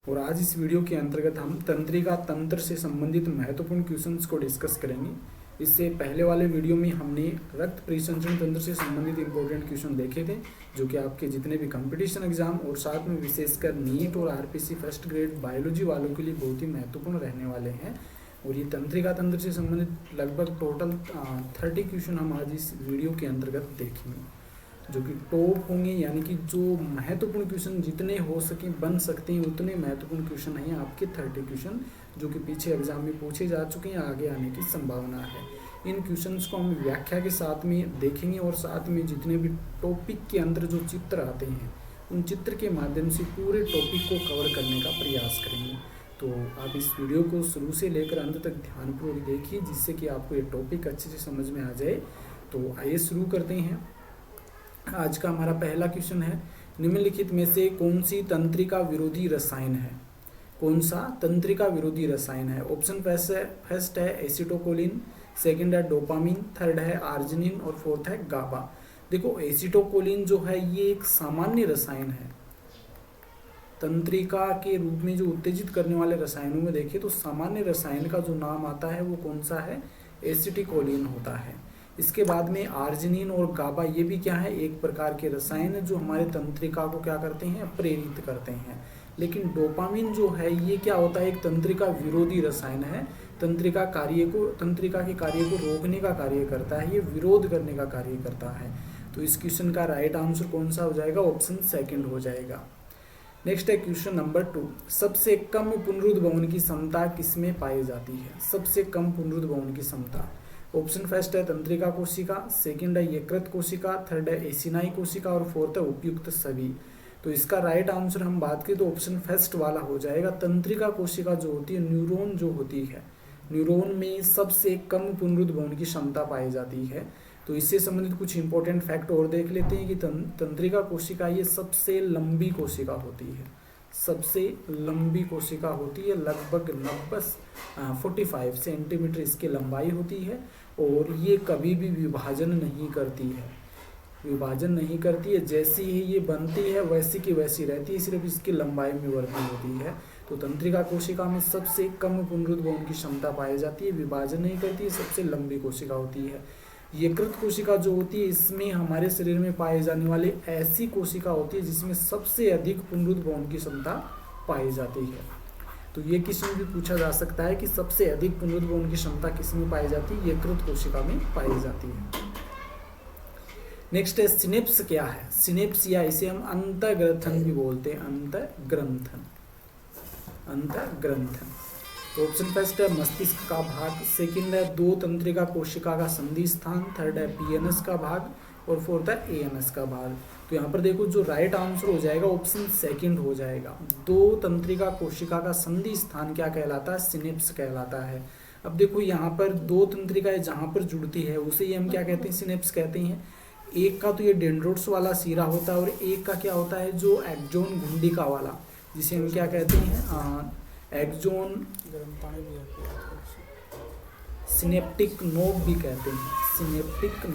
और आज इस वीडियो के अंतर्गत हम तंत्रिका तंत्र से संबंधित महत्वपूर्ण क्वेश्चंस को डिस्कस करेंगे। इससे पहले वाले वीडियो में हमने रक्त परिसंचरण तंत्र से संबंधित इंपॉर्टेंट क्वेश्चन देखे थे, जो कि आपके जितने भी कंपटीशन एग्जाम और साथ में विशेषकर नीट और आरपीसी फर्स्ट ग्रेड बायोलॉजी वालों के लिए बहुत ही महत्वपूर्ण रहने वाले हैं। और ये तंत्रिका तंत्र से संबंधित लगभग टोटल 30 क्वेश्चन हम आज इस वीडियो के अंतर्गत देखेंगे, जो कि टॉप होंगे, यानी कि जो महत्वपूर्ण क्वेश्चन जितने हो सके बन सकते हैं उतने महत्वपूर्ण क्वेश्चन हैं आपके 30 क्वेश्चन, जो कि पीछे एग्जाम में पूछे जा चुके हैं, आगे आने की संभावना है। इन क्वेश्चंस को हम व्याख्या के साथ में देखेंगे और साथ में जितने भी टॉपिक के अंदर जो चित्र आते हैं उन चित्र के माध्यम से पूरे टॉपिक को कवर करने का प्रयास करेंगे। तो आप इस वीडियो को शुरू से लेकर अंत तक ध्यानपूर्वक देखिए, जिससे कि आपको ये टॉपिक अच्छे से समझ में आ जाए। तो आइए शुरू करते हैं। आज का हमारा पहला क्वेश्चन है, निम्नलिखित में से कौन सी तंत्रिका विरोधी रसायन है? कौन सा तंत्रिका विरोधी रसायन है? ऑप्शन फर्स्ट है एसिटोकोलिन, सेकंड है डोपामिन, थर्ड है आर्जिनिन और फोर्थ है गाबा। देखो, एसिटोकोलिन जो है ये एक सामान्य रसायन है। तंत्रिका के रूप में जो उत्तेजित करने वाले रसायनों में देखें तो सामान्य रसायन का जो नाम आता है वो कौन सा है? एसिटिकोलिन होता है। इसके बाद में आर्जिनिन और गाबा, ये भी क्या है? एक प्रकार के रसायन है जो हमारे तंत्रिका को क्या करते हैं? प्रेरित करते हैं। लेकिन डोपामिन जो है ये क्या होता है? एक तंत्रिका विरोधी रसायन है। तंत्रिका के कार्य को रोकने का कार्य करता है, ये विरोध करने का कार्य करता है। तो इस क्वेश्चन का राइट आंसर कौन सा हो जाएगा? ऑप्शन सेकंड हो जाएगा। नेक्स्ट है क्वेश्चन नंबर 2, सबसे कम पुनरुद्भवन की क्षमता किसमें पाई जाती है? सबसे कम पुनरुद्भवन की क्षमता, ऑप्शन फर्स्ट है तंत्रिका कोशिका, सेकंड है यकृत कोशिका, थर्ड है एसिनाई कोशिका और फोर्थ है उपयुक्त सभी। तो इसका राइट आंसर हम बात करें तो ऑप्शन फर्स्ट वाला हो जाएगा। तंत्रिका कोशिका जो होती है, न्यूरॉन जो होती है, न्यूरॉन में सबसे कम पुनरुद्भवन की क्षमता पाई जाती है। तो इससे संबंधित कुछ इंपॉर्टेंट फैक्ट और देख लेते हैं कि तंत्रिका कोशिका ये सबसे लंबी कोशिका होती है। सबसे लंबी कोशिका होती है, लगभग 45 सेंटीमीटर इसकी लंबाई होती है। और ये कभी भी विभाजन नहीं करती है, विभाजन नहीं करती है। जैसी ही ये बनती है वैसी की वैसी रहती है, सिर्फ इसकी लंबाई में वृद्धि होती है। तो तंत्रिका कोशिका में सबसे कम पुनरुद्भवन की क्षमता पाई जाती है, विभाजन नहीं करती है, सबसे लंबी कोशिका होती है। यकृत कोशिका जो होती है, इसमें हमारे शरीर में पाए जाने वाली ऐसी कोशिका होती है जिसमें सबसे अधिक पुनरुद्भवन की क्षमता पाई जाती है। तो ये क्वेश्चन भी पूछा जा सकता है कि सबसे अधिक पुनरुद्भवन की क्षमता किसमें पाई जाती है? यकृत कोशिका में पाई जाती है। नेक्स्ट है सिनेप्स क्या है? सिनेप्स या इसे हम अंतःग्रंथन भी बोलते हैं, अंतःग्रंथन। तो ऑप्शन फर्स्ट है मस्तिष्क का भाग, सेकंड है दो तंत्रिका कोशिका का संधि स्थान, थर्ड है पीएनएस का भाग और फोर्थ है एएनएस का भाग। तो यहाँ पर देखो जो राइट आंसर हो जाएगा ऑप्शन सेकंड हो जाएगा। दो तंत्रिका कोशिका का संधि स्थान क्या कहलाता है? सिनेप्स कहलाता है। अब देखो यहाँ पर दो तंत्रिकाएं जहाँ पर जुड़ती है उसे ही हम क्या कहते हैं? सिनेप्स कहते हैं। एक का तो ये डेंड्रोट्स वाला सिरा होता है और एक का क्या होता है? जो एक्सोन घुंडिका वाला, जिसे हम क्या कहते हैं? एक्सोन सिनेप्टिक नोब भी कहते हैं। सिनेप्टिक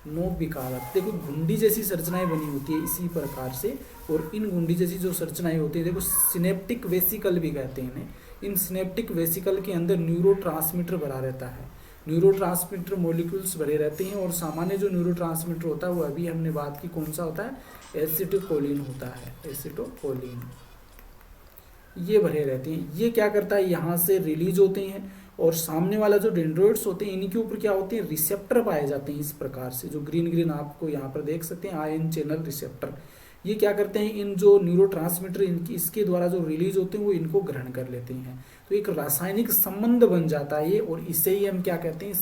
नोब भी कहा जाता है। देखो घुंडी जैसी संरचनाएं बनी होती है इसी प्रकार से, और इन घुंडी जैसी जो संरचनाएं होती है देखो सिनेप्टिक वेसिकल भी कहते हैं इन्हें। इन सिनेप्टिक वेसिकल के अंदर न्यूरोट्रांसमीटर भरा रहता है, न्यूरोट्रांसमीटर मॉलिक्यूल्स भरे रहते हैं। और सामान्य जो न्यूरोट्रांसमीटर होता है वो अभी हमने बात की, कौन सा होता है? एसिटिकोलिन होता है, एसिटोकोलिन। ये भरे रहते हैं। ये क्या करता है? यहाँ से रिलीज होते हैं और सामने वाला जो डेंड्रोइड्स होते हैं इनके ऊपर क्या होते हैं? रिसेप्टर पाए जाते हैं इस प्रकार से, जो ग्रीन आपको यहाँ पर देख सकते हैं, आयन चैनल रिसेप्टर। ये क्या करते हैं? इन जो न्यूरोट्रांसमीटर इनकी इसके द्वारा जो रिलीज होते हैं वो इनको ग्रहण कर लेते हैं। तो एक रासायनिक संबंध बन जाता है ये, और इसे ही हम क्या कहते हैं?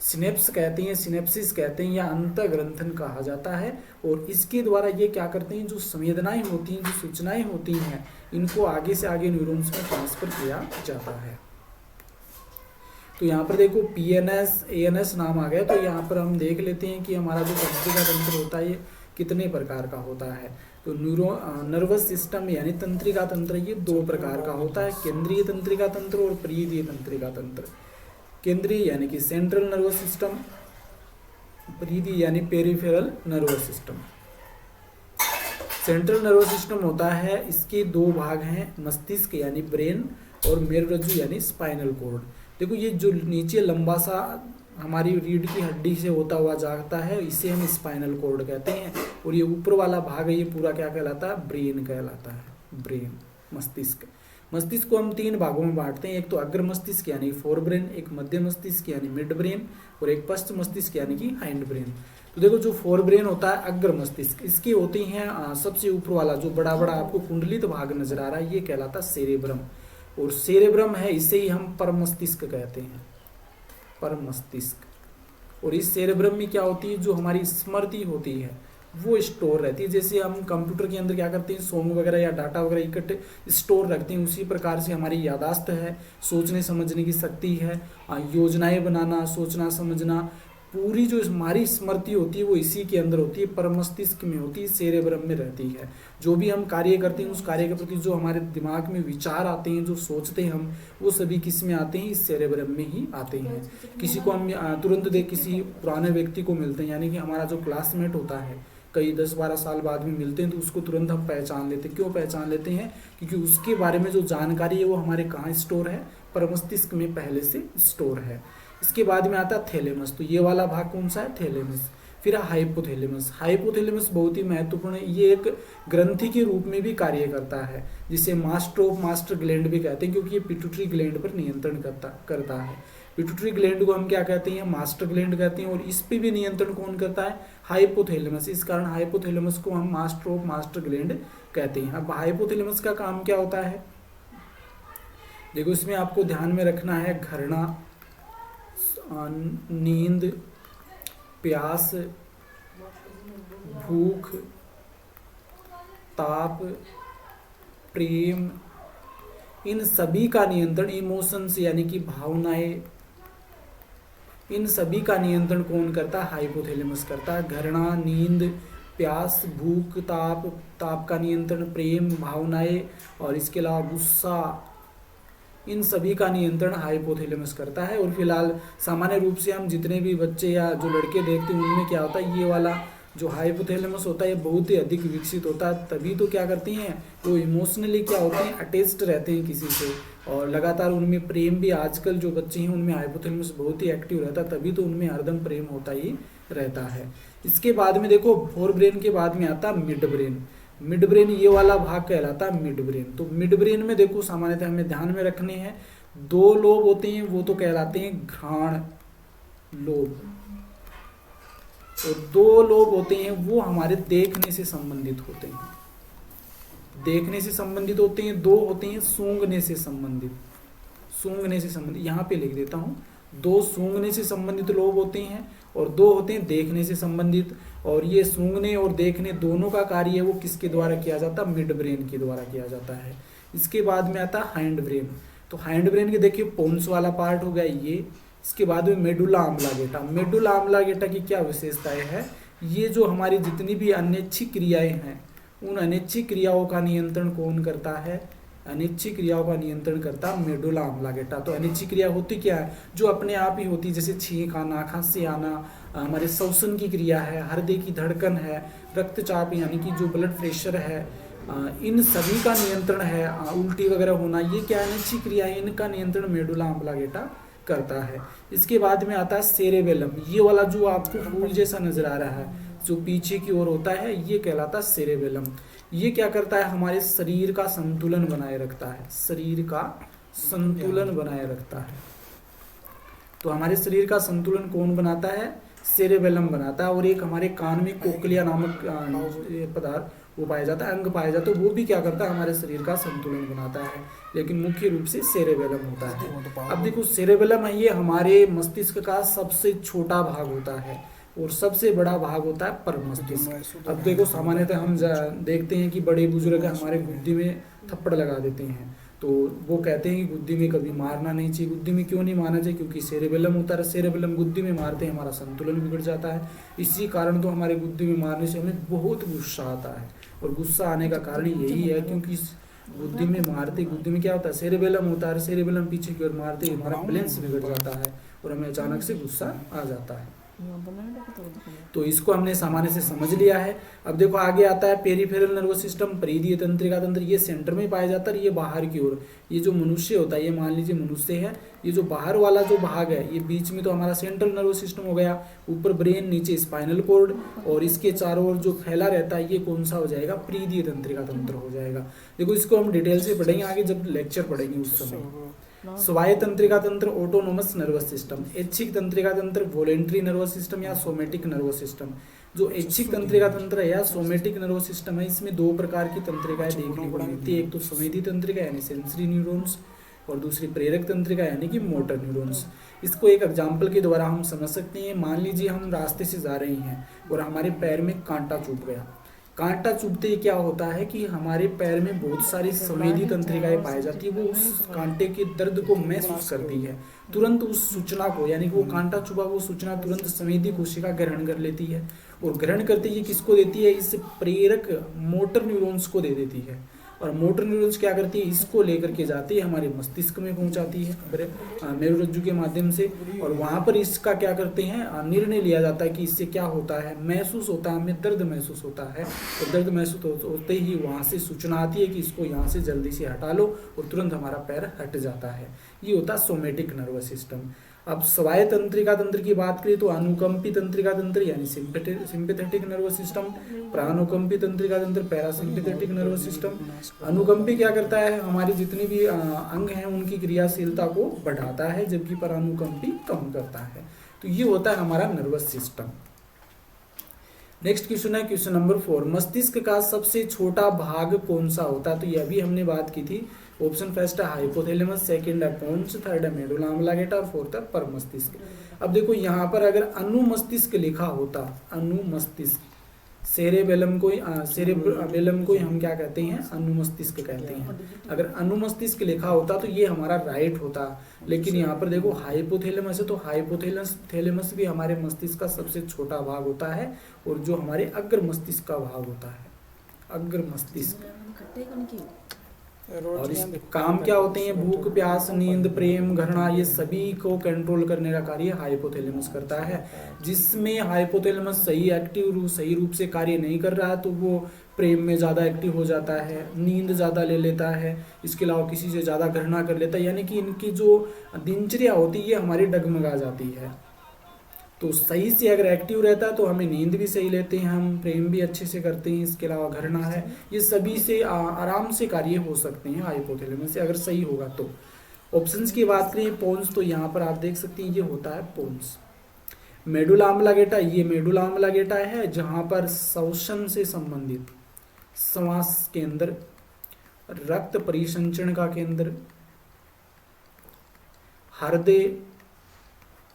सिनेप्स कहते हैं, सिनेप्सिस कहते हैं या अंतःग्रंथन कहा जाता है। और इसके द्वारा ये क्या करते हैं? जो संवेदनाएं होती हैं, जो सूचनाएं होती हैं, इनको आगे से आगे न्यूरॉन्स में ट्रांसफर किया जाता है। तो यहाँ पर देखो पीएनएस एएनएस नाम आ गया। तो यहाँ पर हम देख लेते हैं कि हमारा जो तंत्रिका तंत्र होता है ये कितने प्रकार का होता है। तो नर्वस सिस्टम यानी तंत्रिका तंत्र ये दो प्रकार का होता है, केंद्रीय तंत्रिका तंत्र और परिधीय तंत्रिका तंत्र। केंद्रीय यानी कि सेंट्रल नर्वस सिस्टम, परिधीय यानी peripheral nervous system. Central nervous system होता है, इसके दो भाग हैं, मस्तिष्क यानी ब्रेन और मेरुरज्जु यानी स्पाइनल कॉर्ड। देखो ये जो नीचे लंबा सा हमारी रीढ़ की हड्डी से होता हुआ जाता है, इसे हम स्पाइनल कॉर्ड कहते हैं। और ये ऊपर वाला भाग है, ये पूरा क्या कहलाता है? ब्रेन कहलाता है। ब्रेन, मस्तिष्क। मस्तिष्क को हम 3 भागों में बांटते हैं, एक तो अग्र मस्तिष्क यानी फोर ब्रेन, एक मध्य मस्तिष्क यानी मिड ब्रेन और एक पश्च मस्तिष्क यानी कि हाइंड ब्रेन। तो देखो जो फोर ब्रेन होता है, अग्र मस्तिष्क, इसकी होती हैं सबसे ऊपर वाला जो बड़ा बड़ा आपको कुंडलित भाग नजर आ रहा है, ये कहलाता सेरेब्रम। और सेरेब्रम है, इसे ही हम परम मस्तिष्क कहते हैं, परम मस्तिष्क। और इस सेरेब्रम में क्या होती है? जो हमारी स्मृति होती है वो स्टोर रहती है। जैसे हम कंप्यूटर के अंदर क्या करते हैं, सॉन्ग वगैरह या डाटा वगैरह इकट्ठे स्टोर रखते हैं, उसी प्रकार से हमारी यादाश्त है, सोचने समझने की शक्ति है, योजनाएं बनाना, सोचना समझना, पूरी जो हमारी स्मृति होती है वो इसी के अंदर होती है, परम मस्तिष्क में होती है, सेरेब्रम में रहती है। जो भी हम कार्य करते हैं उस कार्य के प्रति जो हमारे दिमाग में विचार आते हैं, जो सोचते हैं हम, वो सभी किस में आते हैं? इस सेरेब्रम में ही आते हैं। किसी को हम तुरंत देख किसी पुराने व्यक्ति को मिलते हैं, यानी कि हमारा जो क्लासमेट होता है, कई 10-12 साल बाद में मिलते हैं, तो उसको तुरंत हम पहचान लेते हैं। क्यों पहचान लेते हैं? क्योंकि उसके बारे में जो जानकारी है वो हमारे कहाँ स्टोर है? परम मस्तिष्क में पहले से स्टोर है। इसके बाद में आता है थैलेमस। तो ये वाला भाग कौन सा है? थैलेमस। फिर हाइपोथैलेमस। हाइपोथैलेमस बहुत ही महत्वपूर्ण है, ये एक ग्रंथि के रूप में भी कार्य करता है, जिसे मास्टर ऑफ मास्टर ग्लैंड भी कहते हैं, क्योंकि ये पिट्यूटरी ग्लैंड पर नियंत्रण करता है। पिट्यूटरी ग्लैंड को हम क्या कहते हैं? मास्टर ग्लैंड कहते हैं। और इस पे भी नियंत्रण कौन करता है? हाइपोथैलेमस। इस कारण हाइपोथैलेमस को हम मास्टर ऑफ मास्टर ग्लैंड कहते हैं। अब हाइपोथैलेमस का काम क्या होता है? देखो इसमें आपको ध्यान में रखना है, घृणा, नींद, प्यास, भूख, ताप, प्रेम, इन सभी का नियंत्रण, इमोशंस यानी कि भावनाएं, इन सभी का नियंत्रण कौन करता है? हाइपोथैलेमस करता है। घृणा, नींद, प्यास, भूख, ताप का नियंत्रण, प्रेम, भावनाएं और इसके अलावा गुस्सा, इन सभी का नियंत्रण हाइपोथैलेमस करता है। और फिलहाल सामान्य रूप से हम जितने भी बच्चे या जो लड़के देखते हैं उनमें क्या होता है? ये वाला जो हाइपोथैलेमस होता है ये बहुत ही अधिक विकसित होता है। तभी तो क्या करती हैं वो, इमोशनली क्या होते हैं? अटैच्ड रहते हैं किसी से, और लगातार उनमें प्रेम भी, आजकल जो बच्चे हैं उनमें हाइपोथैलेमस बहुत ही एक्टिव रहता है, तभी तो उनमें हरदम प्रेम होता ही रहता है। इसके बाद में देखो फोर ब्रेन के बाद में आता मिड ब्रेन। मिड ब्रेन ये वाला भाग कहलाता है मिड ब्रेन। तो मिड ब्रेन में देखो सामान्यतः हमें ध्यान में रखने हैं, 2 लोब होते हैं, वो तो कहलाते हैं घ्राण लोब, और 2 लोब होते हैं वो हमारे देखने से संबंधित होते हैं, देखने से संबंधित होते हैं। 2 होते हैं सूंघने से संबंधित, सूंघने से संबंधित, यहाँ पे लिख देता हूँ, 2 सूंघने से संबंधित लोब होते हैं और 2 होते हैं देखने से संबंधित। और ये सूंघने और देखने दोनों का कार्य है वो किसके द्वारा किया जाता है? मिड ब्रेन के द्वारा किया जाता है। इसके बाद में आता है हाइंड ब्रेन। तो हाइंड ब्रेन के देखिए पोन्स वाला पार्ट हो गया ये। इसके बाद में मेडुला ऑब्लांगेटा। मेडुला ऑब्लांगेटा की क्या विशेषताएं है? ये जो हमारी जितनी भी अनैच्छिक क्रियाएं हैं उन अनैच्छिक क्रियाओं का नियंत्रण कौन करता है? अनिच्छिक क्रियाओं का नियंत्रण करता मेडुला ऑब्लांगेटा। तो अनिच्छिक क्रिया होती क्या है? जो अपने आप ही होती है, जैसे छींक आना, खांसी आना, हमारे श्वसन की क्रिया है, हृदय की धड़कन है, रक्तचाप यानी कि जो ब्लड प्रेशर है, इन सभी का नियंत्रण है, उल्टी वगैरह होना, ये क्या अनिच्छिक क्रिया है, इनका नियंत्रण मेडुला ऑब्लांगेटा करता है। इसके बाद में आता है सेरेबेलम। ये वाला जो आपको फूल जैसा नजर आ रहा है जो पीछे की ओर होता है, ये कहलाता सेरेबेलम। ये क्या करता है? हमारे शरीर का संतुलन बनाए रखता है, शरीर का संतुलन बनाए रखता है। तो हमारे शरीर का संतुलन कौन बनाता है? सेरेबेलम बनाता है। और एक हमारे कान में कोक्लिया नामक पदार्थ वो पाया जाता है, अंग पाया जाता है, वो भी क्या करता है? हमारे शरीर का संतुलन बनाता है, लेकिन मुख्य रूप से सेरेबेलम होता है। अब देखो सेरेबेलम है, ये हमारे मस्तिष्क का सबसे छोटा भाग होता है और सबसे बड़ा भाग होता है परम मस्तिष्क। अब देखो सामान्यतः हम देखते हैं कि बड़े बुजुर्ग हमारे गुद्दी में थप्पड़ लगा देते हैं, तो वो कहते हैं कि गुद्दी में कभी मारना नहीं चाहिए। गुद्दी में क्यों नहीं मारना चाहिए? क्योंकि सेरेबेलम होता है, सेरेबेलम गुद्दी में मारते हैं हमारा संतुलन बिगड़ जाता है। इसी कारण तो हमारे गुद्दी में मारने से हमें बहुत गुस्सा आता है, और गुस्सा आने का कारण यही है क्योंकि गुद्दी में मारते, गुद्दी में क्या होता है? सेरेबेलम होता है, सेरेबेलम पीछे की ओर मारते हमारा बैलेंस बिगड़ जाता है और हमें अचानक से गुस्सा आ जाता है। तो इसको हमने सामान्य से समझ लिया है। अब देखो आगे आता है पेरिफेरल नर्वस सिस्टम, परिधीय तंत्रिका तंत्र। ये सेंटर में पाया जाता है, ये बाहर की ओर। ये जो मनुष्य होता है, ये मान लीजिए मनुष्य है, ये जो बाहर वाला जो भाग है, ये बीच में तो हमारा सेंट्रल नर्वस सिस्टम हो गया, ऊपर ब्रेन, नीचे स्पाइनल कोर्ड, और इसके चारों ओर जो फैला रहता है, ये कौन सा हो जाएगा? परिधीय तंत्रिका तंत्र हो जाएगा। देखो इसको हम डिटेल से पढ़ेंगे आगे जब लेक्चर पढ़ेंगे उस समय। स्वायत्त तंत्रिका तंत्र, ऑटोनोमस नर्वस सिस्टम। ऐच्छिक तंत्रिका तंत्र, वॉलेंट्री नर्वस सिस्टम या सोमेटिक नर्वस सिस्टम। जो ऐच्छिक तंत्रिका तंत्र है या सोमेटिक नर्वस सिस्टम है, इसमें दो प्रकार की तंत्रिकाएं देखने को मिलती है। एक तो संवेदी तंत्रिका यानी सेंसरी न्यूरॉन्स, और दूसरी प्रेरक तंत्रिका यानी कि मोटर न्यूरॉन्स। इसको एक एग्जाम्पल के द्वारा हम समझ सकते हैं। मान लीजिए हम रास्ते से जा रहे हैं और हमारे पैर में कांटा चुभ गया। कांटा चुभते ही क्या होता है कि हमारे पैर में बहुत सारी संवेदी तंत्रिकाएं पाई जाती है। वो उस कांटे के दर्द को महसूस करती है, तुरंत उस सूचना को, यानी कि वो कांटा चुभा, वो सूचना तुरंत संवेदी कोशिका ग्रहण कर लेती है, और ग्रहण करते ही किसको देती है? इस प्रेरक मोटर न्यूरॉन्स को दे देती है। और मोटर न्यूरॉन्स क्या करती है? इसको लेकर के जाती है हमारे मस्तिष्क में पहुंचाती है मेरुरज्जु के माध्यम से, और वहां पर इसका क्या करते हैं? निर्णय लिया जाता है कि इससे क्या होता है, महसूस होता है, हमें दर्द महसूस होता है, और दर्द महसूस होते ही वहां से सूचना आती है कि इसको यहाँ से जल्दी से हटा लो, और तुरंत हमारा पैर हट जाता है। ये होता है सोमेटिक नर्वस सिस्टम। अब स्वायत्त तंत्रिका तंत्र की बात करें तो अनुकंपी तंत्रिका तंत्र यानी सिंपैथेटिक नर्वस सिस्टम, प्रानुकंपी तंत्रिका तंत्र, पैरासिम्पैथेटिक नर्वस सिस्टम। अनुकंपी क्या करता है? हमारी जितनी भी अंग हैं उनकी क्रियाशीलता को बढ़ाता है, जबकि परानुकंपी कम करता है। तो ये होता है हमारा नर्वस सिस्टम। नेक्स्ट क्वेश्चन है क्वेश्चन नंबर 4, मस्तिष्क का सबसे छोटा भाग कौन सा होता है? तो ये अभी हमने बात की थी। ऑप्शन फर्स्ट है हाइपोथैलेमस, सेकंड है पोन्स, थर्ड है मेडुला ऑब्लांगेटा, और फोर्थ है परमस्तिष्क। अब देखो यहाँ पर अगर अनुमस्तिष्क लिखा होता, अनुमस्तिष्क, सेरेबेलम को हम क्या कहते हैं? अनुमस्तिष्क कहते हैं। अगर अनुमस्तिष्क लिखा होता तो ये हमारा राइट होता, लेकिन यहाँ पर देखो हाइपोथैलेमस है, तो हाइपोथैलेमस भी हमारे मस्तिष्क का सबसे छोटा भाग होता है, और जो हमारे अग्र मस्तिष्क का भाग होता है, अग्र मस्तिष्क। और इस काम क्या होते हैं? भूख, प्यास, नींद, प्रेम, घृणा, ये सभी को कंट्रोल करने का कार्य हाइपोथैलेमस करता है। जिसमें हाइपोथैलेमस सही रूप से कार्य नहीं कर रहा है तो वो प्रेम में ज़्यादा एक्टिव हो जाता है, नींद ज़्यादा ले लेता है, इसके अलावा किसी से ज़्यादा घृणा कर लेता है, यानी कि इनकी जो दिनचर्या होती है हमारी डगमगा जाती है। तो सही से अगर एक्टिव रहता है तो हमें नींद भी सही लेते हैं, हम प्रेम भी अच्छे से करते हैं, इसके अलावा घृणा है, ये सभी से आराम से कार्य हो सकते हैं हाइपोथैलेमस से अगर सही होगा तो। ऑप्शंस की बात करें पोन्स, तो यहाँ पर आप देख सकते हैं ये होता है पोन्स। मेडुला ऑब्लांगेटा, ये मेडुला ऑब्लांगेटा है जहाँ पर श्वसन से संबंधित, श्वास केंद्र, रक्त परिसंचरण का केंद्र, हृदय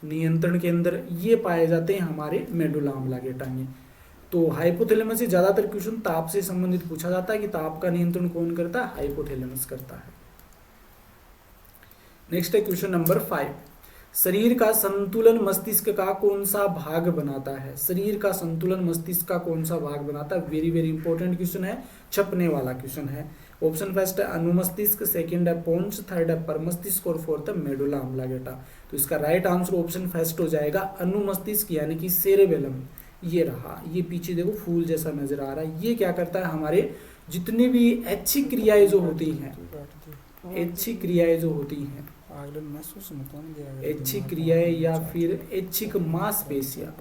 नियंत्रण केंद्र, ये पाए जाते हैं हमारे मेडुला ऑब्लांगेटा में। तो हाइपोथैलेमस से ज्यादातर क्वेश्चन ताप से संबंधित पूछा जाता है कि ताप का नियंत्रण कौन करता है? हाइपोथैलेमस करता है। नेक्स्ट है क्वेश्चन नंबर 5, शरीर का संतुलन मस्तिष्क का कौन सा भाग बनाता है? शरीर का संतुलन मस्तिष्क का कौन सा भाग बनाता है? वेरी वेरी इंपॉर्टेंट क्वेश्चन है, छपने वाला क्वेश्चन है। ऑप्शन फर्स्ट है अनुमस्तिष्क, सेकंड है पोन्स, थर्ड है परमस्तिष्क, और फोर्थ है मेडुला ऑब्लांगेटा। तो इसका राइट आंसर ऑप्शन फर्स्ट हो जाएगा अनुमस्तिष्क, यानी कि सेरेबेलम। ये रहा, ये पीछे देखो फूल जैसा नजर आ रहा है, ये क्या करता है? हमारे जितनी भी ऐच्छिक क्रियाएं जो होती हैं, ऐच्छिक क्रियाएं जो होती हैं, ऐच्छिक क्रियाएं या फिर ऐच्छिक मांसपेशियां,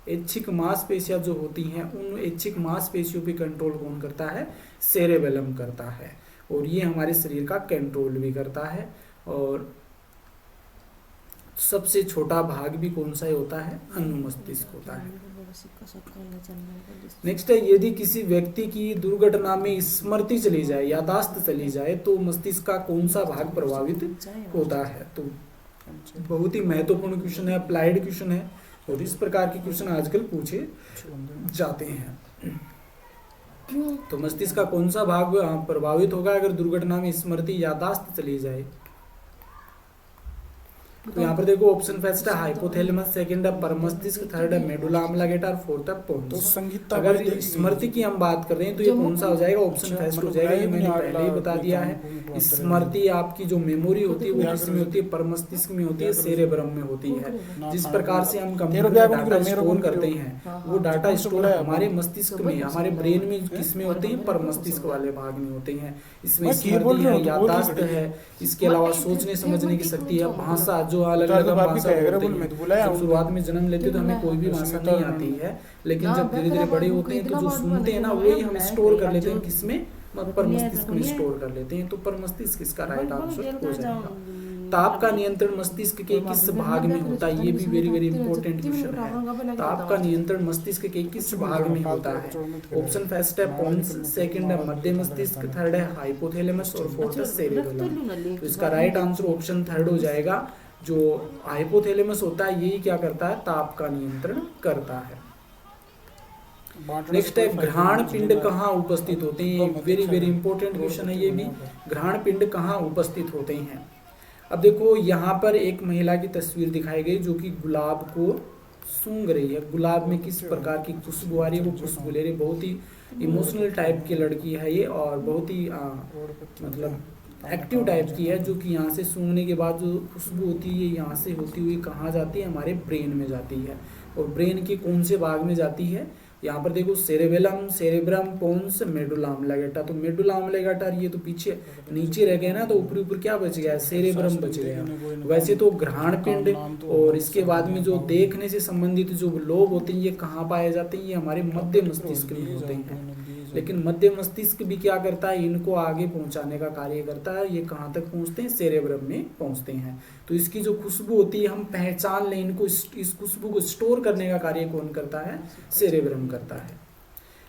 ऐच्छिक मांसपेशियां जो होती हैं उन ऐच्छिक मांसपेशियों पे कंट्रोल कौन करता है? सेरेबेलम करता है, और ये हमारे शरीर का कंट्रोल भी करता है। और सबसे छोटा भाग भी कौन सा होता है? अनुमस्तिष्क होता है। नेक्स्ट है यदि किसी व्यक्ति की दुर्घटना में स्मृति चली जाए, यादाश्त चली जाए, तो मस्तिष्क का कौन सा भाग प्रभावित होता है? तो बहुत ही महत्वपूर्ण क्वेश्चन है, अप्लाइड क्वेश्चन है, और इस प्रकार के क्वेश्चन आजकल पूछे जाते हैं। तो मस्तिष्क का कौन सा भाग प्रभावित होगा अगर दुर्घटना में स्मृति यादाश्त चली जाए? तो यहाँ पर देखो ऑप्शन फर्स्ट है हाइपोथैलेमस, सेकंड है परमस्तिष्क, थर्ड है मेडुला ऑब्लिंगेटा और फोर्थ है पोन्स। अगर स्मृति की हम बात कर रहे हैं तो ये कौन सा हो जाएगा, ऑप्शन फर्स्ट हो जाएगा। ये मैंने पहले ही बता दिया है। स्मृति आपकी जो मेमोरी होती है वो किसमें होती है, परमस्तिष्क में होती है, सेरेब्रम में होती है। जिस प्रकार से हम कंप्यूटर में डाटा स्टोर करते हैं वो डाटा स्टोर हमारे मस्तिष्क में, हमारे ब्रेन में किसमें होते हैं, परमस्तिष्क वाले भाग में होते हैं। इसमें स्मृति है, याददाश्त है, इसके अलावा सोचने समझने की शक्ति है, भाषा जो अलग अलग भाषा बोलते हैं। जब शुरुआत में जन्म लेते तो हमें कोई भी भाषा नहीं आती है, लेकिन जब धीरे धीरे बड़े होते हैं तो जो सुनते हैं ना वही हम स्टोर कर लेते हैं, किसमें, पर मस्तिष्क में स्टोर कर लेते हैं। तो पर मस्तिष्क इसका राइट आंसर हो जाएगा। ताप का नियंत्रण मस्तिष्क के किस भाग में होता है, ये भी वेरी वेरी इंपॉर्टेंट क्वेश्चन है। ताप का नियंत्रण मस्तिष्क के किस भाग में होता है, ऑप्शन फर्स्ट है पोन्स, सेकंड है मध्य मस्तिष्क, थर्ड है हाइपोथैलेमस और फोर्थ है सेरेबेलम। तो इसका राइट आंसर ऑप्शन थर्ड हो जाएगा। जो हाइपोथैलेमस होता है यही क्या करता है, ताप का नियंत्रण करता है। नेक्स्ट है घ्राण पिंड कहाँ उपस्थित होते हैं, वेरी वेरी इंपॉर्टेंट क्वेश्चन है ये भी। घ्राण पिंड कहाँ उपस्थित होते हैं। अब देखो यहाँ पर एक महिला की तस्वीर दिखाई गई जो कि गुलाब को सूंघ रही है। गुलाब में किस प्रकार की खुशबू आ रही है, वो खुशबू ले रही है। बहुत ही इमोशनल टाइप की लड़की है ये, और बहुत ही मतलब एक्टिव टाइप की है, जो कि यहाँ से सूंघने के बाद जो खुशबू होती है यहाँ से होती हुई कहाँ जाती है, हमारे ब्रेन में जाती है। और ब्रेन के कौन से भाग में जाती है, यहाँ पर देखो सेरेबेलम, सेरेब्रम, पोन्स, मेडुला ऑब्लिंगेटा। तो मेडुला ऑब्लिंगेटा ये तो पीछे नीचे रह गए ना, तो ऊपरी ऊपर क्या बच गया, सेरेब्रम बच गया। वैसे तो घ्राण पिंड और इसके बाद में जो देखने से संबंधित जो लोब होते हैं ये कहाँ पाए जाते हैं, ये हमारे मध्य मस्तिष्क में होते हैं। लेकिन मध्य मस्तिष्क भी क्या करता है, इनको आगे पहुंचाने का कार्य करता है। ये कहाँ तक पहुंचते हैं, सेरेब्रम में पहुंचते हैं। तो इसकी जो खुशबू होती है हम पहचान लें इनको, इस खुशबू को स्टोर करने का कार्य कौन करता है, सेरेब्रम करता है।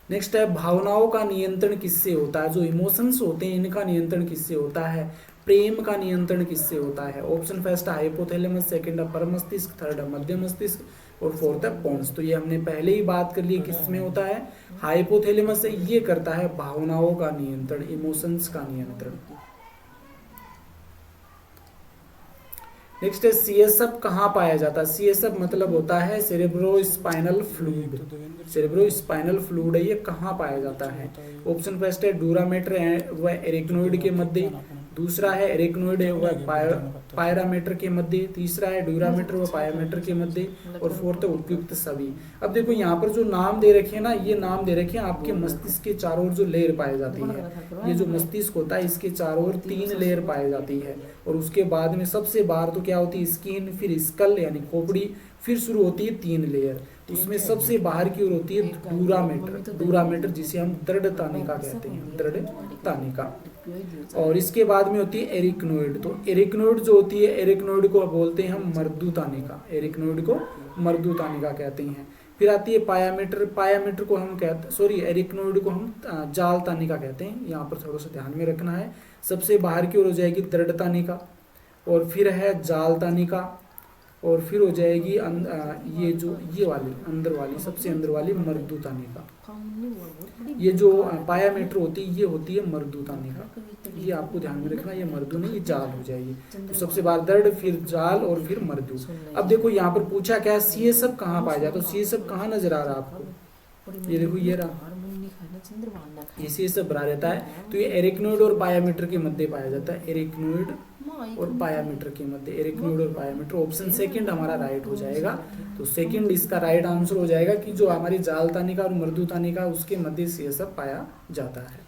नेक्स्ट है भावनाओं का नियंत्रण किससे होता है, जो इमोशंस होते हैं इनका नियंत्रण किससे होता है, प्रेम का नियंत्रण किससे होता है। ऑप्शन फर्स्ट है हाइपोथैलेमस, सेकंड है परमस्तिष्क, थर्ड है मध्य मस्तिष्क और फोर्थ है पोन्स। तो ये हमने पहले ही बात कर ली किसमें होता है, हाइपोथैलेमस से। ये करता है भावनाओं का नियंत्रण, इमोशंस का नियंत्रण। नेक्स्ट है सीएसएफ कहाँ पाया जाता है। सीएसएफ मतलब होता है सेरेब्रोस्पाइनल फ्लूइड। सेरेब्रोस्पाइनल फ्लूइड है, ये कहाँ पाया जाता है। ऑप्शन फर्स्ट है डूरामेटर व एरेक्नोइड के मध्य, दूसरा है एरेक्नोइड व पायरामीटर के मध्य, तीसरा है ड्यूरामीटर व पायरामीटर के मध्य और फोर्थ है उपयुक्त सभी। अब देखो यहाँ पर जो नाम दे रखे हैं ना, ये नाम दे रखे हैं आपके मस्तिष्क के चारों ओर जो लेयर पाई जाती है। ये जो मस्तिष्क होता है इसके चारों ओर 3 लेयर पाई जाती है, और उसके बाद में सबसे बाहर तो क्या होती है, स्किन, फिर स्कल यानी खोपड़ी, फिर शुरू होती है 3 लेयर। उसमें सबसे बाहर की ओर होती है डूरामेटर, डूरामेटर जिसे हम दृढ़ तानिका कहते हैं, दृढ़ तानिका। और इसके बाद में होती है एरिक्नोइड। तो एरिक्नोइड जो होती है, एरिक्नोइड को बोलते हैं हम मर्दू तानिका, एरिक्नोइड को मर्दू तानिका कहते हैं। फिर आती है पायामीटर, पायामीटर को हम कहते, सॉरी एरिक्नोइड को हम जाल तानिका कहते हैं। यहाँ पर थोड़ा सा ध्यान में रखना है। सबसे बाहर की ओर हो जाएगी दृढ़ तानिका, और फिर है जाल तानिका, और फिर हो जाएगी ये जो ये वाली अंदर वाली, सबसे अंदर वाली मर्दू तानिका। ये जो पायामीटर होती है ये होती है मर्दू तानिका। ये आपको ध्यान में रखना, ये मर्दू नहीं, ये जाल हो जाएगी। तो सबसे बाहर दृढ़, फिर जाल और फिर मर्दू। अब देखो यहाँ पर पूछा क्या है, सीएसएफ कहाँ पाया जाता है। तो सीएसएफ कहाँ नजर आ रहा है आपको, ये देखो ये रहा, ये सीएसएफ बना रहता है। तो ये एरिक्नोइड और पायामीटर के मध्य पाया जाता है, एरिक्नोइड और पायामीटर के मध्य, एरिक्नोइड और पायामीटर। ऑप्शन सेकंड हमारा राइट हो जाएगा। तो सेकंड इसका राइट आंसर हो जाएगा कि जो हमारी जाल तानिका और मर्दू तानिका उसके मध्य सीएसएफ पाया जाता है।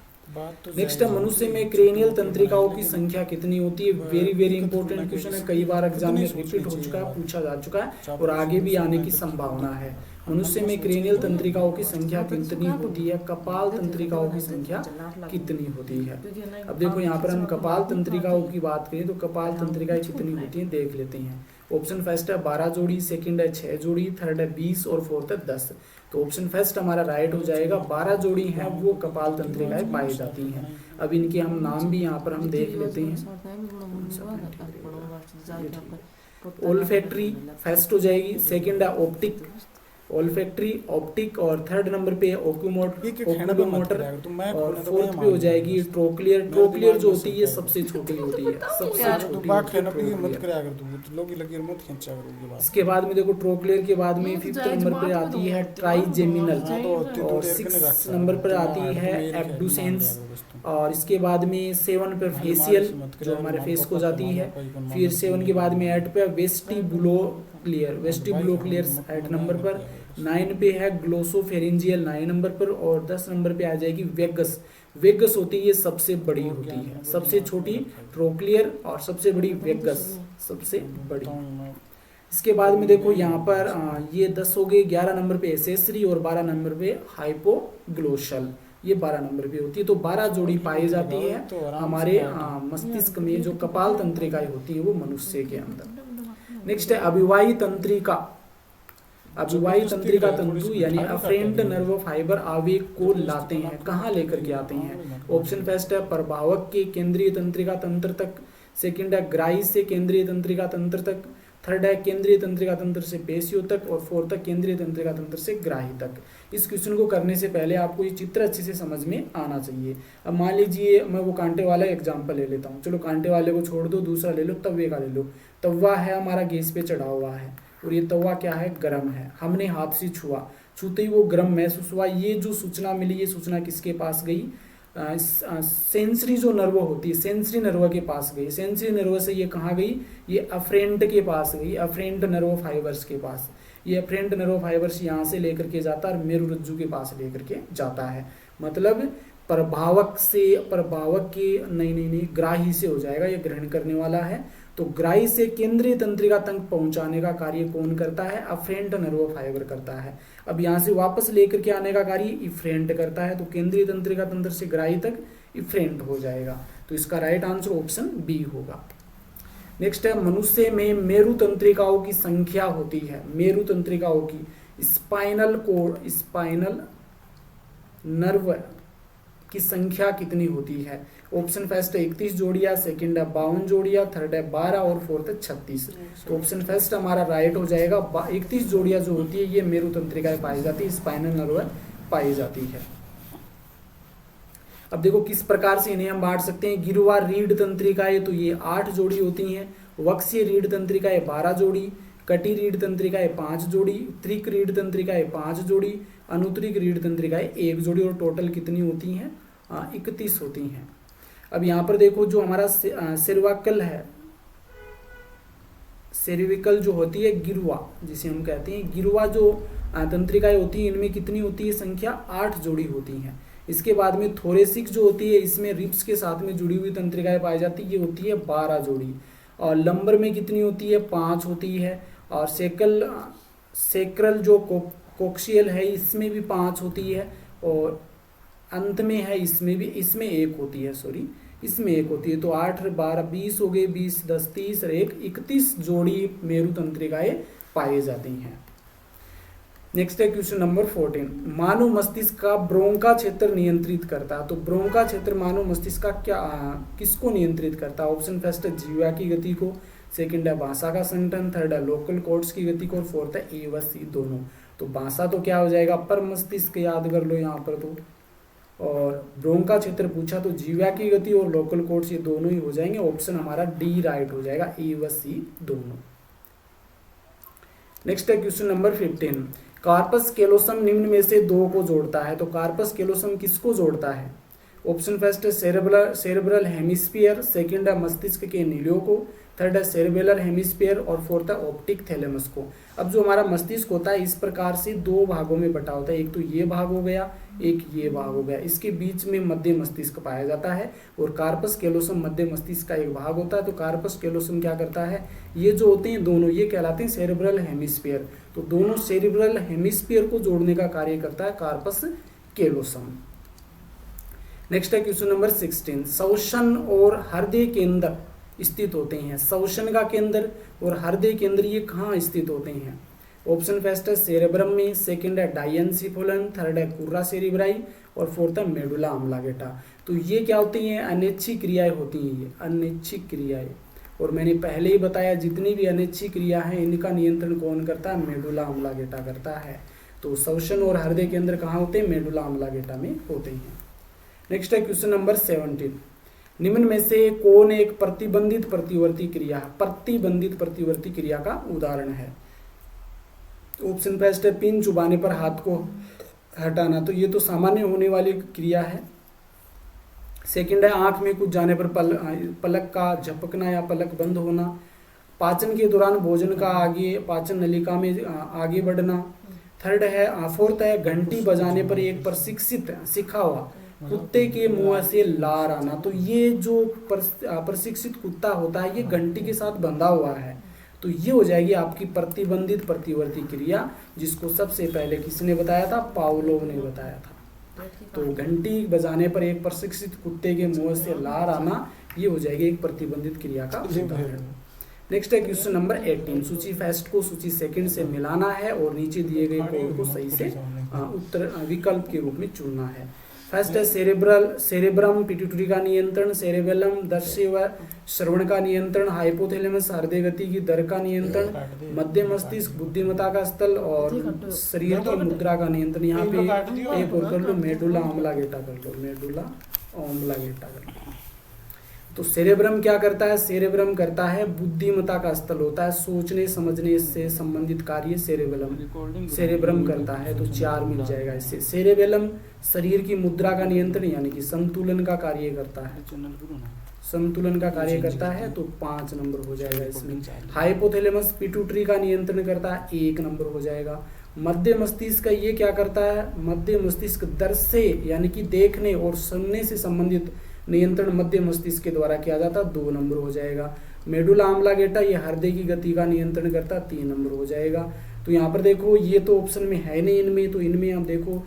नेक्स्ट है मनुष्य में क्रेनियल तंत्रिकाओं की संख्या कितनी होती है। वेरी वेरी इंपॉर्टेंट क्वेश्चन है, कई बार एग्जाम में रिपीट हो चुका है, पूछा जा चुका है और आगे भी आने की संभावना है। मनुष्य में क्रेनियल तंत्रिकाओं की संख्या कितनी होती है, कपाल तंत्रिकाओं की संख्या कितनी होती है। अब देखो यहाँ पर हम कपाल तंत्रिकाओं की बात करें तो कपाल तंत्रिकाएं कितनी होती हैं देख लेते हैं। ऑप्शन फर्स्ट है 12 जोड़ी, सेकंड है 6 जोड़ी, थर्ड है 20 और फोर्थ है 10। तो ऑप्शन फर्स्ट हमारा राइट हो जाएगा। 12 जोड़ी हैं वो कपाल तंत्रिकाएं पाई जाती हैं। अब इनके हम नाम भी यहाँ पर हम देख लेते हैं। ओल्फैक्टरी फर्स्ट हो जाएगी, सेकंड है ऑप्टिक, ओल्फैक्टरी, ऑप्टिक, और थर्ड नंबर पे ओक्यूलोमोटर, और फोर्थ पे हो जाएगी ट्रोक्लियर। ट्रोक्लियर जो होती है सबसे छोटी होती है, सबसे छोटी इसके बाद में देखो ट्रोक्लियर के बाद में फिफ्थ नंबर पर आती है ट्राइजेमिनल, और सिक्स नंबर पर आती है एब्डुसेंस, और इसके बाद में 7 पे फेशियल जो हमारे फेस को जाती है, फिर 7 के बाद में 8 पे वेस्टिबुलोक्लियर, वेस्टिबुलोक्लियर 8 नंबर पर, 9 पे है ग्लोसोफेरिंजियल 9 नंबर पर, और 10 नंबर पे आ जाएगी वेगस। वेगस होती है सबसे बड़ी होती है, सबसे छोटी ट्रोक्लियर और सबसे बड़ी वेगस, सबसे बड़ी। इसके बाद में देखो यहाँ पर ये 10 हो गए, 11 नंबर पे एसेसरी और 12 नंबर पे हाइपोग्लोशल, ये 12 नंबर पे होती है। तो 12 जोड़ी पाई जाती है हमारे मस्तिष्क में, जो कपाल तंत्रिकाएं होती है वो मनुष्य के अंदर। नेक्स्ट है अभिवाही तंत्रिका। अभिवाही तंत्रिका तंतु यानी अफरेंट नर्व फाइबर आवेग को लाते हैं, कहाँ लेकर के आते हैं? ऑप्शन फर्स्ट है प्रभावक के केंद्रीय तंत्रिका तंत्र तक, सेकंड है ग्राही से केंद्रीय तंत्रिका तंत्र तक, थर्ड है केंद्रीय तंत्रिका तंत्र से पेशियों तक, और फोर्थ है केंद्रीय तंत्रिका तंत्र से ग्राही तक। इस क्वेश्चन को करने से पहले आपको ये चित्र अच्छे से समझ में आना चाहिए। अब मान लीजिए मैं वो कांटे वाला एग्जांपल ले लेता हूँ, चलो कांटे वाले को छोड़ दो, दूसरा ले लो, तवे का ले लो। तवा है हमारा गैस पे चढ़ा हुआ है, और ये तवा क्या है? गर्म है। हमने हाथ से छुआ, छूते ही वो गर्म महसूस हुआ। ये जो सूचना मिली, ये सूचना किसके पास गई? सेंसरी जो नर्व होती है, सेंसरी नर्व के पास गई। सेंसरी नर्व से ये कहाँ गई? ये अफरेंट के पास गई, अफरेंट नर्व फाइबर्स के पास। ये अफरेंट नर्व फाइबर्स यहाँ से लेकर के जाता है और मेरुरज्जु के पास लेकर के जाता है। मतलब प्रभावक से, प्रभावक के नहीं ग्राही से हो जाएगा, ये ग्रहण करने वाला है। तो ग्राही से केंद्रीय तंत्रिका तक पहुंचाने का कार्य कौन करता है? अफरेंट नर्व फाइबर करता है। अब यहाँ से वापस लेकर के आने का कार्य इफरेंट करता है। तो केंद्रीय तंत्रिका तंत्र से ग्राही तक इफरेंट हो जाएगा। तो इसका राइट आंसर ऑप्शन बी होगा। नेक्स्ट है मनुष्य में मेरु तंत्रिकाओं की संख्या होती है। मेरु तंत्रिकाओं की स्पाइनल कोड, स्पाइनल नर्व की संख्या कितनी होती है? ऑप्शन फर्स्ट है 31 जोड़ियां, सेकंड है 52 जोड़ियां, थर्ड है 12 और फोर्थ है 36। तो ऑप्शन फर्स्ट हमारा राइट हो जाएगा। 31 जोड़ियां जो होती है ये मेरु तंत्रिकाएं पाई जाती है, स्पाइनल नर्व पाई जाती है। अब देखो किस प्रकार से इन्हें हम बांट सकते हैं। गिरवा रीढ़ तंत्रिकाएं तो ये 8 जोड़ी होती हैं, वक्सीय रीढ़ तंत्रिकाएं 12 जोड़ी, कटी रीढ़ तंत्रिकाएं 5 जोड़ी, त्रिक रीढ़ तंत्रिकाएं 5 जोड़ी, अनुत्रिक रीढ़ तंत्रिकाएं 1 जोड़ी, और टोटल कितनी होती हैं? 31 होती हैं। अब यहाँ पर देखो जो हमारा सर्वाइकल है, सर्विकल जो होती है गिरवा जिसे हम कहते हैं, गिरवा जो तंत्रिकाएं होती हैं इनमें कितनी होती है संख्या? 8 जोड़ी होती हैं। इसके बाद में थोरेसिक जो होती है इसमें रिब्स के साथ में जुड़ी हुई तंत्रिकाएं पाई जाती है, ये होती है 12 जोड़ी। और लंबर में कितनी होती है? 5 होती है। और सेक्रल जो कोक्सियल है इसमें भी 5 होती है, और अंत में है इसमें भी, इसमें 1 होती है, सॉरी इसमें 1 होती है। तो 8 12 20 हो गए, 20 10 30 और 1 31 जोड़ी मेरु तंत्रिकाएं पाई जाती हैं। नेक्स्ट है क्वेश्चन नंबर 14। मानव मस्तिष्क का ब्रोंका क्षेत्र नियंत्रित करता है। तो ब्रोंका क्षेत्र मानव मस्तिष्क का किसको नियंत्रित करता है? ऑप्शन फर्स्ट है जीवा की गति को, सेकंड है भाषा का संगठन, थर्ड है लोकल कॉर्ड्स की गति को, और फोर्थ है ए व सी दोनों। तो भाषा तो क्या हो जाएगा? अपर मस्तिष्क, याद कर लो यहाँ पर तो। और ब्रोंका क्षेत्र पूछा तो जीवा की गति और लोकल कॉर्ड्स ये दोनों ही हो जाएंगे। ऑप्शन हमारा डी राइट हो जाएगा, ए व सी दोनों। नेक्स्ट है क्वेश्चन नंबर 15। कार्पस कैलोसम निम्न में से 2 को जोड़ता है। तो कार्पस कैलोसम किसको जोड़ता है? ऑप्शन फर्स्ट है सेरेब्रल हेमिस्फीयर, सेकंड है मस्तिष्क के नीलियों को, थर्ड है सेरेबेलर हेमिस्फीयर, और फोर्थ है ऑप्टिक थैलेमस को। अब जो हमारा मस्तिष्क होता है इस प्रकार से 2 भागों में बटा होता है, एक तो ये भाग हो गया, एक ये भाग हो गया। इसके बीच में मध्य मस्तिष्क पाया जाता है, और कार्पस कैलोसम मध्य मस्तिष्क का एक भाग होता है। तो कार्पस कैलोसम क्या करता है? ये जो होते हैं दोनों ये कहलाते हैं सेरेब्रल हेमिस्फीयर। तो दोनों सेरेब्रल हेमिस्फीयर को जोड़ने का कार्य करता है कार्पस कैलोसम। नेक्स्ट है क्वेश्चन नंबर 16। श्वसन और हृदय केंद्र स्थित होते हैं। श्वसन का केंद्र और हृदय केंद्र ये कहाँ स्थित होते हैं? ऑप्शन फर्स्ट है सेरेब्रम में, सेकंड है डायनसिफोलन, थर्ड है कुर्रा सेरिब्राई, और फोर्थ है मेडुला ऑब्लांगेटा। तो ये क्या होती हैं? अनैच्छिक क्रियाएं होती हैं, ये अनैच्छिक क्रियाएं। और मैंने पहले ही बताया जितनी भी अनैच्छिक क्रिया है इनका नियंत्रण कौन करता है? मेडुला ऑब्लांगेटा करता है। तो श्वसन और हृदय केंद्र कहाँ होते हैं? मेडुला ऑब्लांगेटा में होते हैं। नेक्स्ट है क्वेश्चन नंबर 17। निम्न में से कौन एक प्रतिबंधित प्रतिवर्ती क्रिया, प्रतिबंधित प्रतिवर्ती क्रिया का उदाहरण है? ऑप्शन फर्स्ट है पिन चुबाने पर हाथ को हटाना, तो ये तो सामान्य होने वाली क्रिया है। सेकंड है आंख में कुछ जाने पर पलक का झपकना या पलक बंद होना। पाचन के दौरान भोजन का आगे पाचन नलिका में आगे बढ़ना। थर्ड है फोर्थ है घंटी बजाने पर एक प्रशिक्षित सीखा हुआ कुत्ते के मुंह से लार आना। तो ये जो प्रशिक्षित कुत्ता होता है ये घंटी के साथ बंधा हुआ है, तो ये हो जाएगी आपकी प्रतिबंधित प्रतिवर्ती क्रिया, जिसको सबसे पहले किसने बताया था? पावलोव ने बताया था। तो घंटी बजाने पर एक प्रशिक्षित कुत्ते के मुंह से लार आना, ये हो जाएगी एक प्रतिबंधित क्रिया का उदाहरण। नेक्स्ट है क्वेश्चन नंबर 18। सूची फर्स्ट को सूची सेकंड से मिलाना है और नीचे दिए गए कोड को सही से उत्तर विकल्प के रूप में चुनना है। फर्स्ट है सेरेब्रम पिट्यूटरी का नियंत्रण, सेरेबेलम दृश्य व श्रवण का नियंत्रण, हाइपोथैलेमस हृदय गति की दर का नियंत्रण, मध्य मस्तिष्क बुद्धिमत्ता का स्थल और शरीर की मुद्रा का नियंत्रण। यहाँ पे एक और कर लो, मेडुला ऑब्लांगेटा कर लो, मेडुला ऑब्लांगेटा कर लो। तो सेरेब्रम क्या करता है? सेरेब्रम करता है बुद्धिमत्ता का स्थल होता है, सोचने समझने से संबंधित कार्य सेरेब्रम करता है, तो 4 मिल जाएगा इससे। सेरेबेलम शरीर की मुद्रा का नियंत्रण यानी कि संतुलन का कार्य करता है, संतुलन का कार्य करता है, तो 5 नंबर हो जाएगा इसमें। हाइपोथैलेमस पिट्यूटरी का नियंत्रण करता है, 1 नंबर हो जाएगा। मध्य मस्तिष्क का ये क्या करता है? मध्य मस्तिष्क दृश्य यानी कि देखने और सुनने से संबंधित नियंत्रण मध्य मस्तिष्क के द्वारा किया जाता, 2 नंबर हो जाएगा। मेडुला ऑब्लांगेटा ये हृदय की गति का नियंत्रण करता, 3 नंबर हो जाएगा। तो यहाँ पर देखो ये तो ऑप्शन में है नहीं इनमें, तो इनमें आप देखो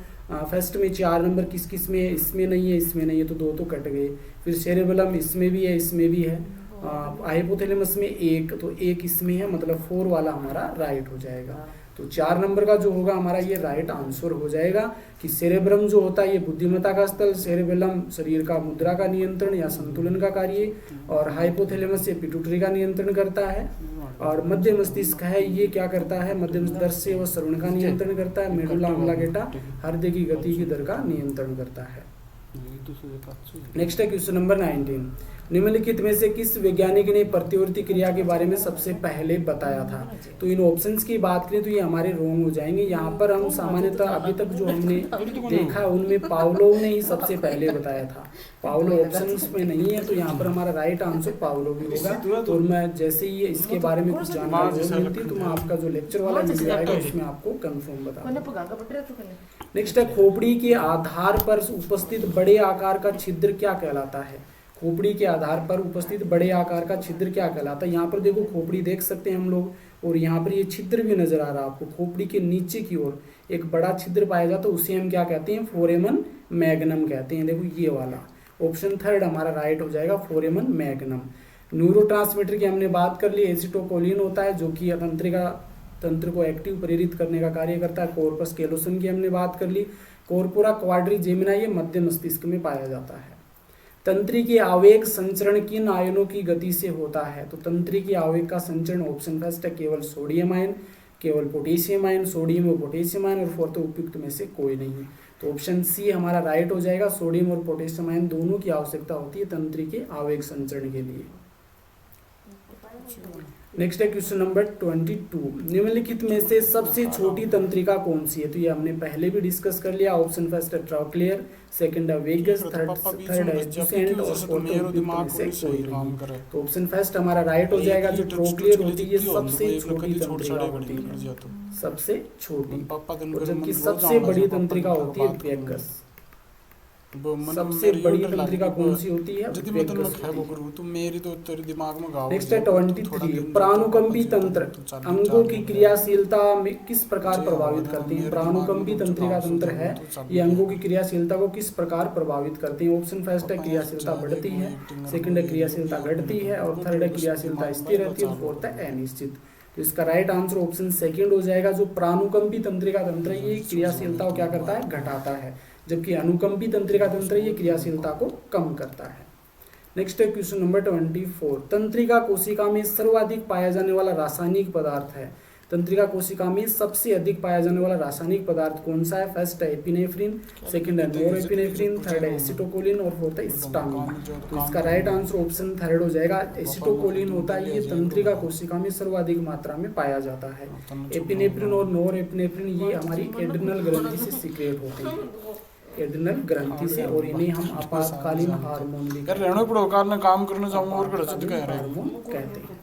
फर्स्ट में 4 नंबर किस किस में है? इसमें नहीं है, इसमें नहीं है, तो 2 तो कट गए। फिर सेरेबेलम इसमें भी है, इसमें भी है। हाइपोथैलेमस में 1, तो 1 इसमें है, मतलब 4 वाला हमारा राइट हो जाएगा। तो 4 नंबर का जो होगा हमारा ये राइट आंसर हो जाएगा कि सेरेब्रम जो होता है ये बुद्धिमत्ता का स्थल, सेरेबेलम शरीर का मुद्रा का नियंत्रण या संतुलन का कार्य, और हाइपोथैलेमस से पिट्यूटरी का नियंत्रण करता है, और मध्य मस्तिष्क है ये क्या करता है? मध्य मस्तिष्क दृश्य व श्रवण का नियंत्रण करता है। मेडुला ऑब्लांगेटा हृदय की गति की दर का नियंत्रण करता है। नेक्स्ट है क्वेश्चन नंबर 19। निम्नलिखित में से किस वैज्ञानिक ने प्रतिवर्ती क्रिया के बारे में सबसे पहले बताया था? तो इन ऑप्शंस की बात करें तो ये हमारे रॉन्ग हो जाएंगे। यहाँ पर हम सामान्यतः अभी तक जो हमने देखा उनमें पावलोव ने ही सबसे पहले बताया था। पावलोव ऑप्शंस में नहीं है, तो यहाँ पर हमारा राइट आंसर पावलोव ही होगा। और मैं जैसे ही इसके बारे में कुछ जानकारी मिलती तो मैं आपका जो लेक्चर वाला वीडियो आएगा उसमें आपको कंफर्म बताऊंगा। नेक्स्ट है खोपड़ी के आधार पर उपस्थित बड़े आकार का छिद्र क्या कहलाता है? खोपड़ी के आधार पर उपस्थित बड़े आकार का छिद्र क्या कहलाता है? यहाँ पर देखो खोपड़ी देख सकते हैं हम लोग, और यहाँ पर ये छिद्र भी नजर आ रहा है आपको। खोपड़ी के नीचे की ओर एक बड़ा छिद्र पाया जाता है, उसे हम क्या कहते हैं? फोरेमन मैग्नम कहते हैं। देखो ये वाला ऑप्शन थर्ड हमारा राइट हो जाएगा, फोरेमन मैग्नम। न्यूरोट्रांसमीटर की हमने बात कर ली, एसिटोकोलिन होता है जो कि तंत्र को एक्टिव प्रेरित करने का कार्य करता है। कॉर्पस कैलोसम की हमने बात कर ली। कॉर्पोरा क्वाड्रिजेमिना ये मध्य मस्तिष्क में पाया जाता है। तंत्री के आवेग संचरण किन आयनों की गति से होता है? तो तंत्री के आवेग का संचरण ऑप्शन फर्स्ट है केवल सोडियम आयन, केवल पोटेशियम आयन, सोडियम और पोटेशियम आयन, और फोर्थ उपयुक्त में से कोई नहीं है। तो ऑप्शन सी हमारा राइट हो जाएगा। सोडियम और पोटेशियम आयन दोनों की आवश्यकता होती है तंत्री के आवेग संचरण के लिए। नेक्स्ट है क्वेश्चन नंबर 22। निम्नलिखित में से सबसे छोटी तंत्रिका कौन सी है? तो ये हमने पहले भी डिस्कस कर लिया। ऑप्शन फर्स्ट है ट्रॉक्लियर, सेकंड है वेगस, थर्ड है जुसेंट, और फोर्थ है कोई नहीं। तो ऑप्शन फर्स्ट हमारा राइट हो जाएगा। जो ट्रॉक्लियर होती है सबसे छोटी तंत्रिका होती है, सबसे छोटी, और जबकि सबसे बड़ी तंत्रिका होती है वेगस। सबसे बड़ी तंत्रिका कौन सी होती है? नेक्स्ट है 23। प्राणुकंपी तंत्र अंगों की क्रियाशीलता में किस प्रकार प्रभावित करती है? प्राणुकंपी तंत्रिका तंत्र है ये अंगों की क्रियाशीलता को किस प्रकार प्रभावित करती है? ऑप्शन फर्स्ट है क्रियाशीलता बढ़ती है, सेकंड है क्रियाशीलता घटती है, और थर्ड है क्रियाशीलता स्थिर रहती है, और फोर्थ है अनिश्चित। तो इसका राइट आंसर ऑप्शन सेकंड हो जाएगा। जो प्राणुकंपी तंत्रिका तंत्र ये क्रियाशीलता को क्या करता है? घटाता है, जबकि अनुकंपी तंत्रिका तंत्र ये क्रियाशीलता को कम करता है। नेक्स्ट है क्वेश्चन नंबर 24। तंत्रिका कोशिका में सर्वाधिक पाया जाने वाला रासायनिक पदार्थ है? तंत्रिका कोशिका में सबसे अधिक पाया जाने वाला रासायनिक पदार्थ कौन सा है? फर्स्ट है एपिनेफ्रिन, सेकंड है नोरेपिनेफ्रिन, थर्ड है एसिटोकोलिन और फोर्थ है हिस्टामिन। तो इसका राइट आंसर ऑप्शन थर्ड हो जाएगा, एसिटोकोलिन होता है, ये तंत्रिका कोशिका में सर्वाधिक मात्रा में पाया जाता है। एपिनेफ्रिन और नोरेपिनेफ्रिन ये हमारी एड्रिनल ग्रंथि से सीक्रेट होते हैं, एड्रिनल ग्रंथि से, और इन्हें हम आपातकालीन हार्मोन हार्मोन कहते हैं,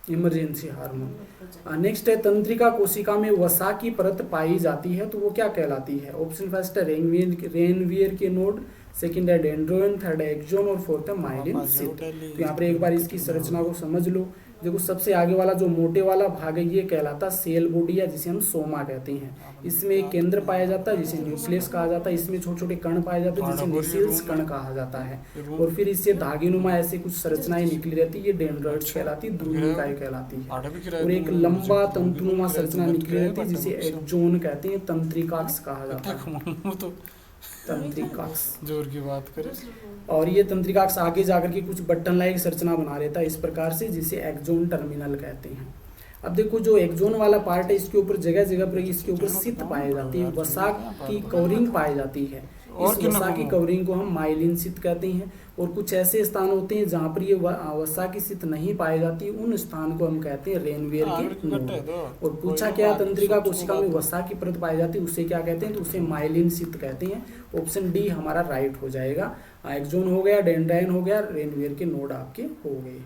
इमरजेंसी हार्मोन। नेक्स्ट है तंत्रिका कोशिका में वसा की परत पाई जाती है तो वो क्या कहलाती है? ऑप्शन फर्स्ट है रेनवियर के नोड, सेकंड है डेंड्रोन, थर्ड है एक्सोन और फोर्थ है माइलिन शीथ। तो यहाँ पर एक बार इसकी संरचना को समझ लो। देखो सबसे आगे वाला जो मोटे वाला भाग है ये कहलाता सेल बॉडी, या जिसे हम सोमा कहते हैं। इसमें एक केंद्र पाया जाता है जिसे न्यूक्लियस कहा जाता है, इसमें छोटे छोटे कण पाए जाते हैं जिसे न्यूक्लियस कण कहा जाता है, और फिर इससे धागेनुमा ऐसे कुछ संरचनाएं निकली रहती है, ये डेंड्राइट्स कहलाती है, ध्रुवीकाएं कहलाती है। और एक लंबा तंतुनुमा संरचना निकली रहती है जिसे एक्सोन कहते हैं, तंत्रिकाक्ष कहा जाता है, तंत्रिकाक्ष जोर की बात करें। और ये तंत्रिकाक्ष आगे जाकर के कुछ बटन लाइक संरचना बना लेता है इस प्रकार से, जिसे एक्सोन टर्मिनल कहते हैं। अब देखो जो एक्सोन वाला पार्ट है इसके ऊपर जगह जगह पर इसके ऊपर शीत पाई जाती है, वसा की कवरिंग पाई जाती है, इस वसा की कवरिंग को हम माइलिन शीत कहते हैं। और कुछ ऐसे स्थान होते हैं जहाँ पर ये वसा की शीत नहीं पाई जाती, उन स्थान को हम कहते हैं रेनवियर के नोड। और पूछा क्या तंत्रिका कोशिका में वसा की परत पाई जाती है उसे क्या कहते हैं? तो उसे माइलिन शीत कहते हैं। ऑप्शन डी हमारा राइट हो जाएगा। एक्सोन हो गया, डेंड्राइन हो गया, रेनवियर के नोड आपके हो गए।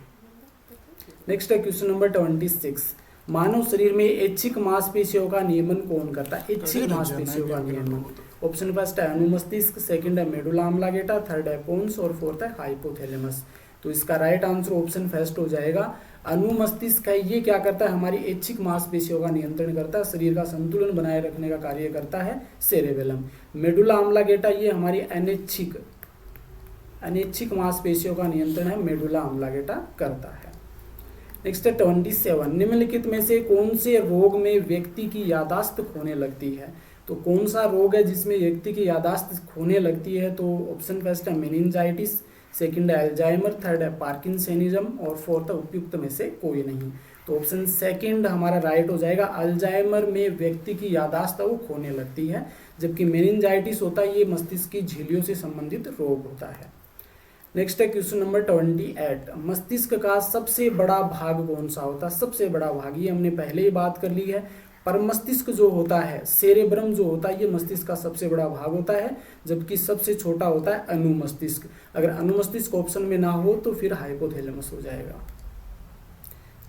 नेक्स्ट है क्वेश्चन नंबर 26। मानव शरीर में ऐच्छिक मांसपेशियों का नियमन कौन करता है? ऐच्छिक मांसपेशियों का नियमन ऑप्शन फर्स्ट है अनुमस्तिष्क, सेकंड है मेडुला ऑब्लांगेटा, थर्ड है पोन्स और फोर्थ है हाइपोथैलेमस। तो इसका राइट आंसर ऑप्शन फर्स्ट हो जाएगा, अनुमस्तिष्क है। ये क्या करता है? हमारी ऐच्छिक मांसपेशियों का नियंत्रण करता है, शरीर का संतुलन बनाए रखने का कार्य करता है सेरेबेलम। मेडुला ऑब्लांगेटा ये हमारी अनैच्छिक मांसपेशियों का नियंत्रण है, मेडुला ऑब्लांगेटा करता है। नेक्स्ट है 27। निम्नलिखित में से कौन से रोग में व्यक्ति की याददाश्त खोने लगती है? तो कौन सा रोग है जिसमें व्यक्ति की याददाश्त खोने लगती है? तो ऑप्शन फर्स्ट है मेनिंजाइटिस, सेकंड है अल्जाइमर, थर्ड है पार्किंसनिज्म और फोर्थ है उपयुक्त में से कोई नहीं। तो ऑप्शन सेकंड हमारा राइट हो जाएगा। अल्जाइमर में व्यक्ति की याददाश्त वो खोने लगती है, जबकि मेनिंजाइटिस होता है ये मस्तिष्क की झिल्लियों से संबंधित रोग होता है। नेक्स्ट है क्वेश्चन नंबर 28। मस्तिष्क का सबसे बड़ा भाग कौन सा होता है? सबसे बड़ा भाग ये हमने पहले ही बात कर ली है, पर मस्तिष्क जो होता है, सेरेब्रम जो होता है, ये मस्तिष्क का सबसे बड़ा भाग होता है, जबकि सबसे छोटा होता है अनुमस्तिष्क। अगर अनुमस्तिष्क ऑप्शन में ना हो तो फिर हाइपोथैलेमस हो जाएगा।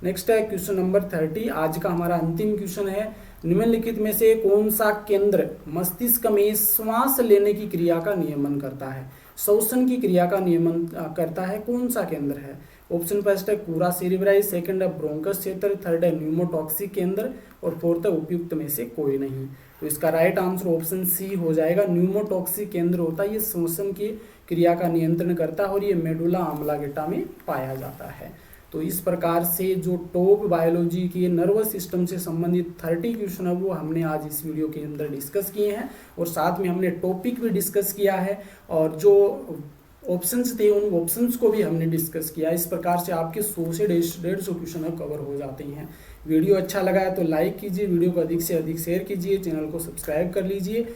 नेक्स्ट है क्वेश्चन नंबर 30। आज का हमारा अंतिम क्वेश्चन है, निम्नलिखित में से कौन सा केंद्र मस्तिष्क में श्वास लेने की क्रिया का नियमन करता है? श्वसन की क्रिया का नियमन करता है, कौन सा केंद्र है? ऑप्शन फर्स्ट है कूरा सेरिब्राई, सेकंड है ब्रोंकस क्षेत्र, थर्ड है न्यूमोटॉक्सिक केंद्र और फोर्थ है उपयुक्त में से कोई नहीं। तो इसका राइट आंसर ऑप्शन सी हो जाएगा। न्यूमोटॉक्सिक केंद्र होता है, ये श्वसन की क्रिया का नियंत्रण करता है और ये मेडुला ऑब्लांगेटा में पाया जाता है। तो इस प्रकार से जो टॉप बायोलॉजी के नर्वस सिस्टम से संबंधित 30 क्वेश्चन है वो हमने आज इस वीडियो के अंदर डिस्कस किए हैं, और साथ में हमने टॉपिक भी डिस्कस किया है, और जो ऑप्शंस थे उन ऑप्शंस को भी हमने डिस्कस किया। इस प्रकार से आपके 100 से 150 क्वेश्चन कवर हो जाते हैं। वीडियो अच्छा लगा है तो लाइक कीजिए, वीडियो को अधिक से अधिक शेयर कीजिए, चैनल को सब्सक्राइब कर लीजिए।